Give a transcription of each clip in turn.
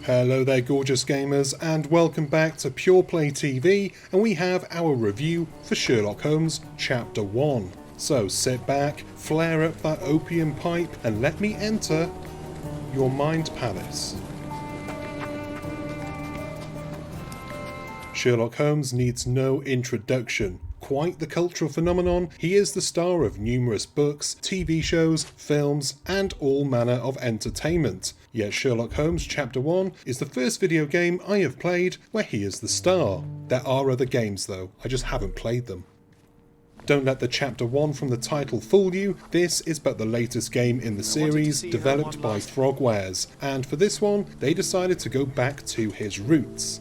Hello there gorgeous gamers and welcome back to Pure Play TV, and we have our review for Sherlock Holmes Chapter 1. So sit back, flare up that opium pipe and let me enter your mind palace. Sherlock Holmes needs no introduction. Quite the cultural phenomenon, he is the star of numerous books, TV shows, films, and all manner of entertainment. Yet Sherlock Holmes Chapter 1 is the first video game I have played where he is the star. There are other games though, I just haven't played them. Don't let the Chapter 1 from the title fool you, this is but the latest game in the series developed by Frogwares, and for this one they decided to go back to his roots.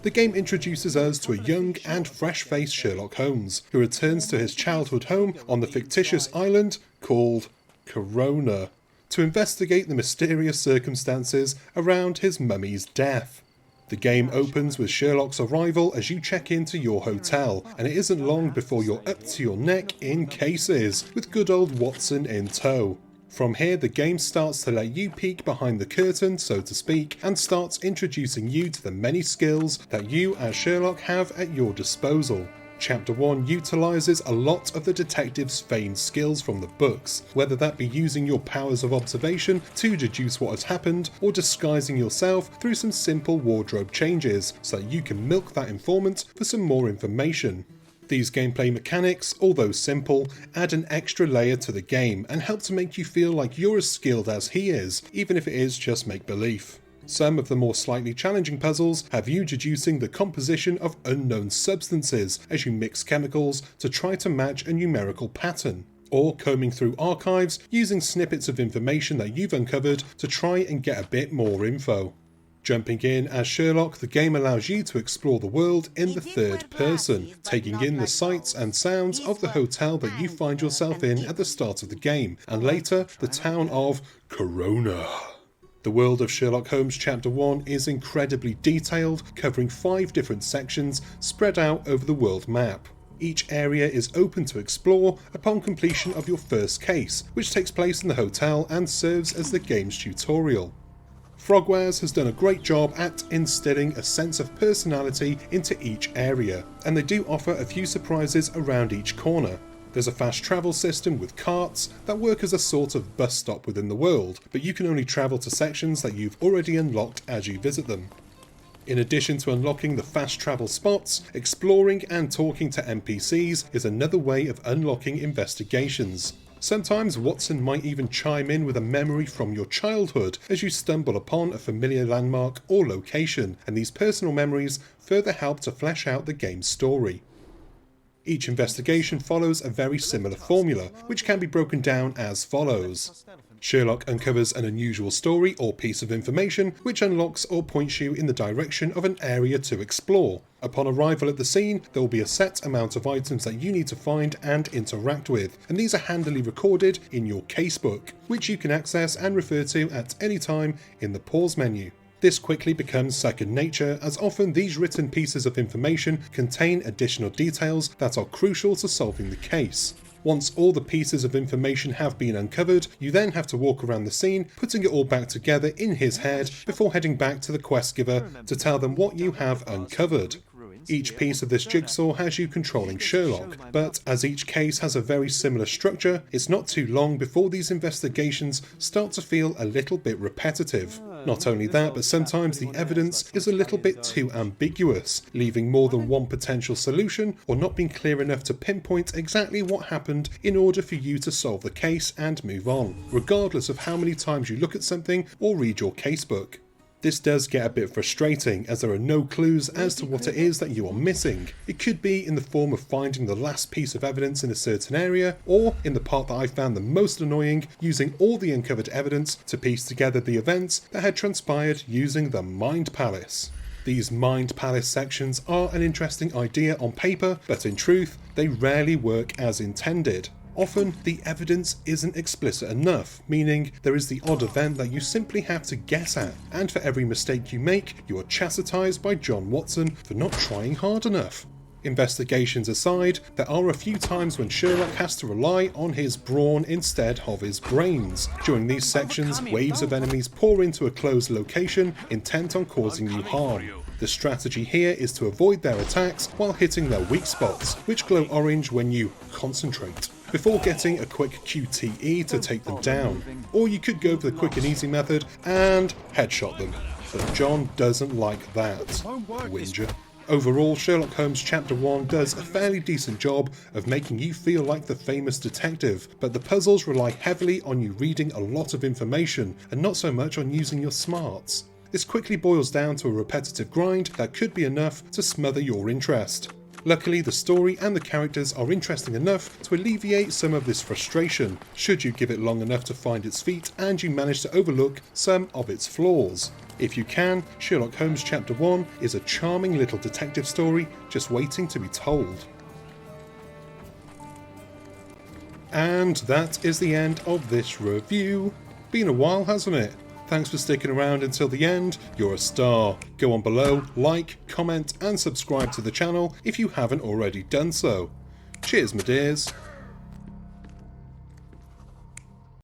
The game introduces us to a young and fresh-faced Sherlock Holmes, who returns to his childhood home on the fictitious island called Corona, to investigate the mysterious circumstances around his mummy's death. The game opens with Sherlock's arrival as you check into your hotel, and it isn't long before you're up to your neck in cases, with good old Watson in tow. From here the game starts to let you peek behind the curtain, so to speak, and starts introducing you to the many skills that you as Sherlock have at your disposal. Chapter 1 utilises a lot of the detective's feigned skills from the books, whether that be using your powers of observation to deduce what has happened, or disguising yourself through some simple wardrobe changes, so that you can milk that informant for some more information. These gameplay mechanics, although simple, add an extra layer to the game and help to make you feel like you're as skilled as he is, even if it is just make-believe. Some of the more slightly challenging puzzles have you deducing the composition of unknown substances as you mix chemicals to try to match a numerical pattern, or combing through archives using snippets of information that you've uncovered to try and get a bit more info. Jumping in as Sherlock, the game allows you to explore the world in the third person, taking in the sights and sounds of the hotel that you find yourself in at the start of the game, and later the town of Corona. The world of Sherlock Holmes Chapter 1 is incredibly detailed, covering 5 different sections spread out over the world map. Each area is open to explore upon completion of your first case, which takes place in the hotel and serves as the game's tutorial. Frogwares has done a great job at instilling a sense of personality into each area, and they do offer a few surprises around each corner. There's a fast travel system with carts that work as a sort of bus stop within the world, but you can only travel to sections that you've already unlocked as you visit them. In addition to unlocking the fast travel spots, exploring and talking to NPCs is another way of unlocking investigations. Sometimes Watson might even chime in with a memory from your childhood as you stumble upon a familiar landmark or location, and these personal memories further help to flesh out the game's story. Each investigation follows a very similar formula, which can be broken down as follows. Sherlock uncovers an unusual story or piece of information which unlocks or points you in the direction of an area to explore. Upon arrival at the scene, there will be a set amount of items that you need to find and interact with, and these are handily recorded in your casebook, which you can access and refer to at any time in the pause menu. This quickly becomes second nature, as often these written pieces of information contain additional details that are crucial to solving the case. Once all the pieces of information have been uncovered, you then have to walk around the scene, putting it all back together in his head before heading back to the quest giver to tell them what you have uncovered. Each piece of this jigsaw has you controlling Sherlock, but as each case has a very similar structure, it's not too long before these investigations start to feel a little bit repetitive. Not only that, but sometimes the evidence is a little bit too ambiguous, leaving more than one potential solution or not being clear enough to pinpoint exactly what happened in order for you to solve the case and move on, regardless of how many times you look at something or read your casebook. This does get a bit frustrating, as there are no clues as to what it is that you are missing. It could be in the form of finding the last piece of evidence in a certain area, or in the part that I found the most annoying, using all the uncovered evidence to piece together the events that had transpired using the Mind Palace. These Mind Palace sections are an interesting idea on paper, but in truth, they rarely work as intended. Often, the evidence isn't explicit enough, meaning there is the odd event that you simply have to guess at, and for every mistake you make, you are chastised by John Watson for not trying hard enough. Investigations aside, there are a few times when Sherlock has to rely on his brawn instead of his brains. During these sections, waves of enemies pour into a closed location, intent on causing you harm. The strategy here is to avoid their attacks while hitting their weak spots, which glow orange when you concentrate, before getting a quick QTE to take them down. Or you could go for the quick and easy method and headshot them. But John doesn't like that. Whinger. Overall, Sherlock Holmes Chapter 1 does a fairly decent job of making you feel like the famous detective, but the puzzles rely heavily on you reading a lot of information and not so much on using your smarts. This quickly boils down to a repetitive grind that could be enough to smother your interest. Luckily, the story and the characters are interesting enough to alleviate some of this frustration, should you give it long enough to find its feet and you manage to overlook some of its flaws. If you can, Sherlock Holmes Chapter 1 is a charming little detective story just waiting to be told. And that is the end of this review. Been a while, hasn't it? Thanks for sticking around until the end. You're a star. Go on below, like, comment and subscribe to the channel if you haven't already done so. Cheers, my dears.